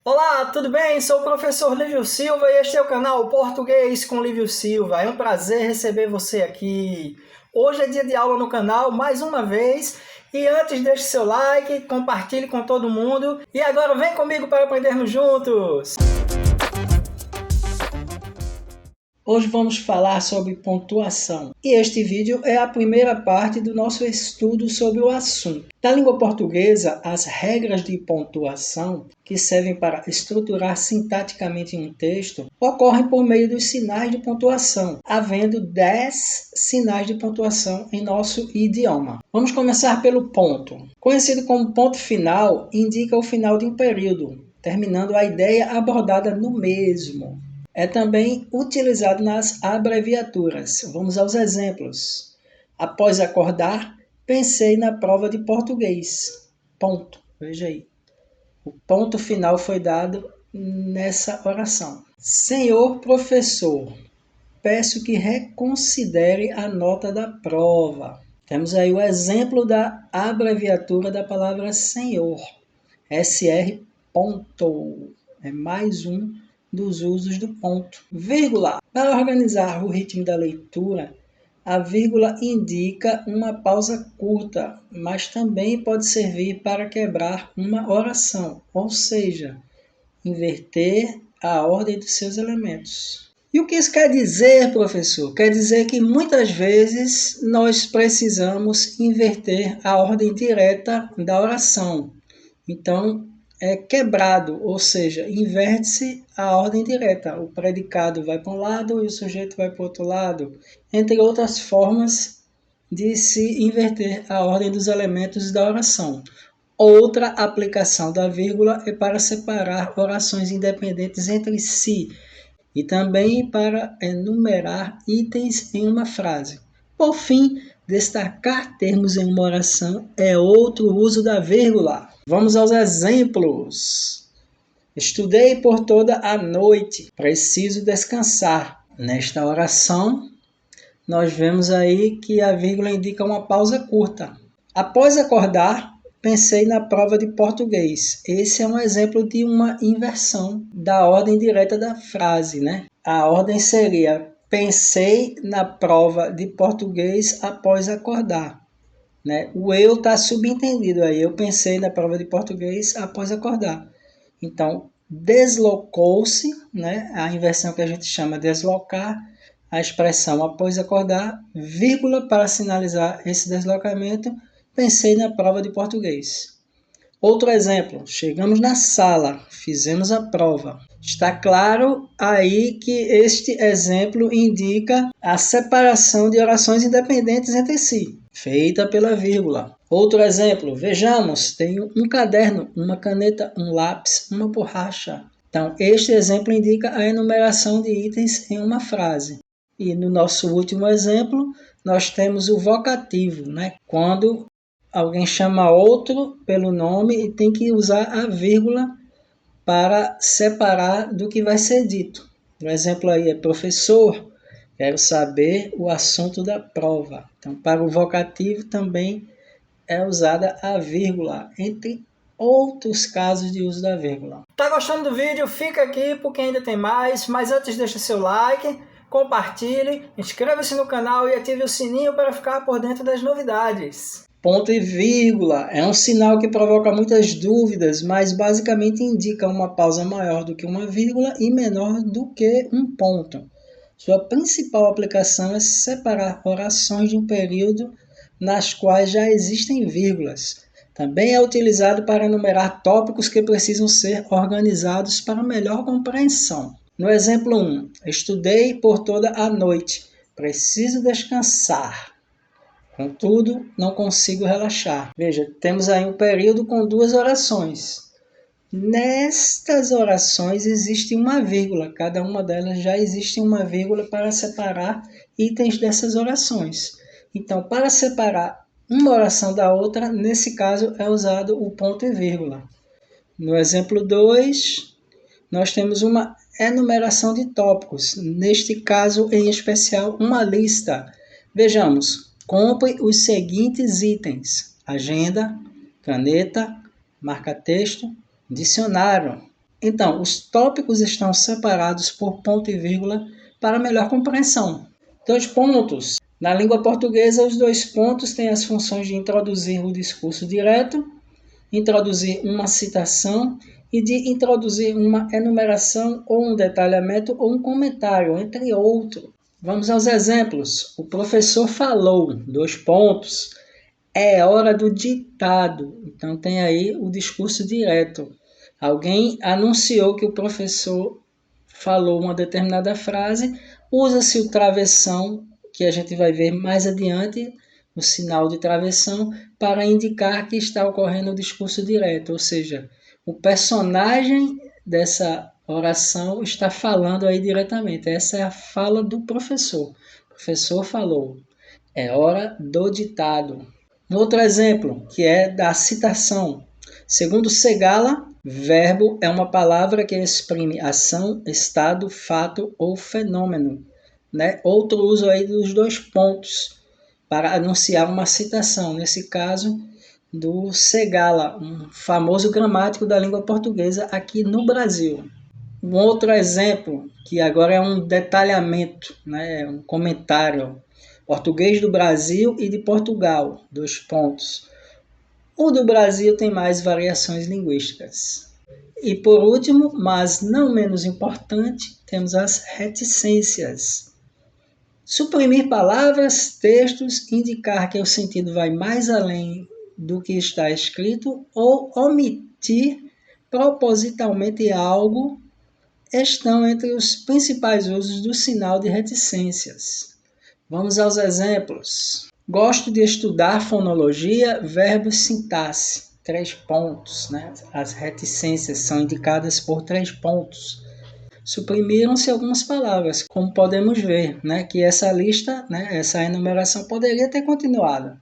Olá, tudo bem? Sou o professor Lívio Silva e este é o canal Português com Lívio Silva. É um prazer receber você aqui. Hoje é dia de aula no canal, mais uma vez. E antes, deixe seu like, compartilhe com todo mundo. E agora vem comigo para aprendermos juntos! Hoje vamos falar sobre pontuação. E este vídeo é a primeira parte do nosso estudo sobre o assunto. Na língua portuguesa, as regras de pontuação, que servem para estruturar sintaticamente um texto, ocorrem por meio dos sinais de pontuação, havendo 10 sinais de pontuação em nosso idioma. Vamos começar pelo ponto. Conhecido como ponto final, indica o final de um período, terminando a ideia abordada no mesmo. É também utilizado nas abreviaturas. Vamos aos exemplos. Após acordar, pensei na prova de português. Ponto. Veja aí. O ponto final foi dado nessa oração. Senhor professor, peço que reconsidere a nota da prova. Temos aí o exemplo da abreviatura da palavra senhor. SR. Ponto. É mais um dos usos do ponto. Vírgula. Para organizar o ritmo da leitura, a vírgula indica uma pausa curta, mas também pode servir para quebrar uma oração, ou seja, inverter a ordem dos seus elementos. E o que isso quer dizer, professor? Quer dizer que muitas vezes nós precisamos inverter a ordem direta da oração. Então, é quebrado, ou seja, inverte-se a ordem direta. O predicado vai para um lado e o sujeito vai para o outro lado, entre outras formas de se inverter a ordem dos elementos da oração. Outra aplicação da vírgula é para separar orações independentes entre si e também para enumerar itens em uma frase. Por fim, destacar termos em uma oração é outro uso da vírgula. Vamos aos exemplos. Estudei por toda a noite, preciso descansar. Nesta oração, nós vemos aí que a vírgula indica uma pausa curta. Após acordar, pensei na prova de português. Esse é um exemplo de uma inversão da ordem direta da frase, né? A ordem seria: pensei na prova de português após acordar. Né? O eu está subentendido aí. Eu pensei na prova de português após acordar. Então, deslocou-se, né? A inversão que a gente chama de deslocar, a expressão após acordar, vírgula para sinalizar esse deslocamento, pensei na prova de português. Outro exemplo, chegamos na sala, fizemos a prova. Está claro aí que este exemplo indica a separação de orações independentes entre si, feita pela vírgula. Outro exemplo, vejamos, tenho um caderno, uma caneta, um lápis, uma borracha. Então, este exemplo indica a enumeração de itens em uma frase. E no nosso último exemplo, nós temos o vocativo, né? Quando alguém chama outro pelo nome e tem que usar a vírgula para separar do que vai ser dito. O exemplo aí é professor, quero saber o assunto da prova. Então, para o vocativo também é usada a vírgula, entre outros casos de uso da vírgula. Tá gostando do vídeo? Fica aqui porque ainda tem mais, mas antes deixa seu like, compartilhe, inscreva-se no canal e ative o sininho para ficar por dentro das novidades. Ponto e vírgula é um sinal que provoca muitas dúvidas, mas basicamente indica uma pausa maior do que uma vírgula e menor do que um ponto. Sua principal aplicação é separar orações de um período nas quais já existem vírgulas. Também é utilizado para enumerar tópicos que precisam ser organizados para melhor compreensão. No exemplo 1, estudei por toda a noite, preciso descansar. Contudo, não consigo relaxar. Veja, temos aí um período com duas orações. Nestas orações existe uma vírgula, cada uma delas já existe uma vírgula para separar itens dessas orações. Então, para separar uma oração da outra, nesse caso é usado o ponto e vírgula. No exemplo 2, nós temos uma enumeração de tópicos, neste caso em especial uma lista. Vejamos, compre os seguintes itens: agenda, caneta, marca-texto, dicionário. Então, os tópicos estão separados por ponto e vírgula para melhor compreensão. 2 pontos. Na língua portuguesa, os 2 pontos têm as funções de introduzir o discurso direto, introduzir uma citação e de introduzir uma enumeração ou um detalhamento ou um comentário, entre outros. Vamos aos exemplos. O professor falou, 2 pontos. É hora do ditado. Então tem aí o discurso direto. Alguém anunciou que o professor falou uma determinada frase, usa-se o travessão, que a gente vai ver mais adiante, o sinal de travessão, para indicar que está ocorrendo o discurso direto, ou seja, o personagem dessa oração está falando aí diretamente. Essa é a fala do professor. O professor falou, é hora do ditado. Outro exemplo, que é da citação. Segundo Segala, verbo é uma palavra que exprime ação, estado, fato ou fenômeno. Né? Outro uso aí dos 2 pontos para anunciar uma citação. Nesse caso, do Segala, um famoso gramático da língua portuguesa aqui no Brasil. Um outro exemplo, que agora é um detalhamento, né? Um comentário. Português do Brasil e de Portugal, 2 pontos. O do Brasil tem mais variações linguísticas. E por último, mas não menos importante, temos as reticências. Suprimir palavras, textos, indicar que o sentido vai mais além do que está escrito ou omitir propositalmente algo estão entre os principais usos do sinal de reticências. Vamos aos exemplos. Gosto de estudar fonologia, verbo sintaxe. 3 pontos. Né? As reticências são indicadas por 3 pontos. Suprimiram-se algumas palavras, como podemos ver, né? Que essa lista, né? Essa enumeração poderia ter continuado.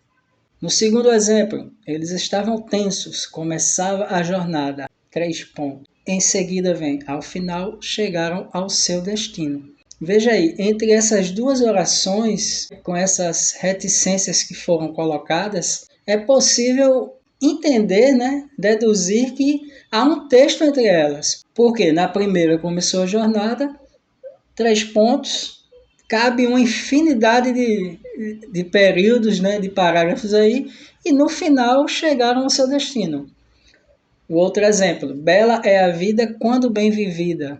No segundo exemplo, eles estavam tensos, começava a jornada. 3 pontos. Em seguida vem, ao final, chegaram ao seu destino. Veja aí, entre essas 2 orações, com essas reticências que foram colocadas, é possível entender, né, deduzir que há um texto entre elas. Porque na primeira começou a jornada, 3 pontos, cabe uma infinidade de períodos, né, de parágrafos aí, e no final chegaram ao seu destino. O outro exemplo, bela é a vida quando bem vivida.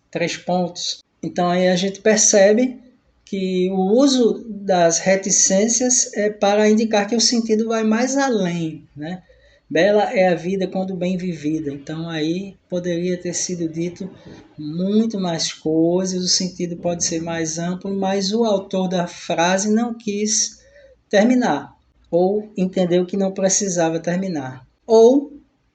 3 pontos. Então aí a gente percebe que o uso das reticências é para indicar que o sentido vai mais além, né? Bela é a vida quando bem vivida. Então aí poderia ter sido dito muito mais coisas, o sentido pode ser mais amplo, mas o autor da frase não quis terminar, ou entendeu que não precisava terminar, ou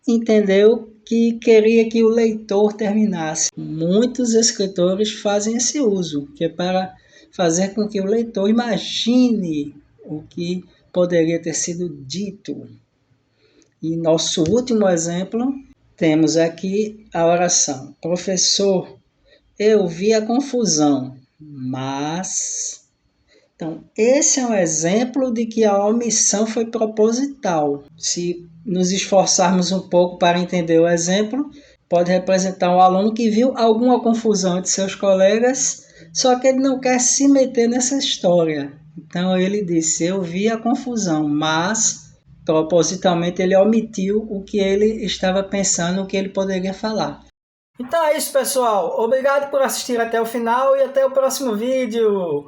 entendeu que queria que o leitor terminasse. Muitos escritores fazem esse uso, que é para fazer com que o leitor imagine o que poderia ter sido dito. E nosso último exemplo, temos aqui a oração. Professor, eu vi a confusão, mas... Então, esse é um exemplo de que a omissão foi proposital. Se nos esforçarmos um pouco para entender o exemplo, pode representar um aluno que viu alguma confusão entre seus colegas, só que ele não quer se meter nessa história. Então ele disse, eu vi a confusão, mas propositalmente ele omitiu o que ele estava pensando, o que ele poderia falar. Então é isso, pessoal. Obrigado por assistir até o final e até o próximo vídeo.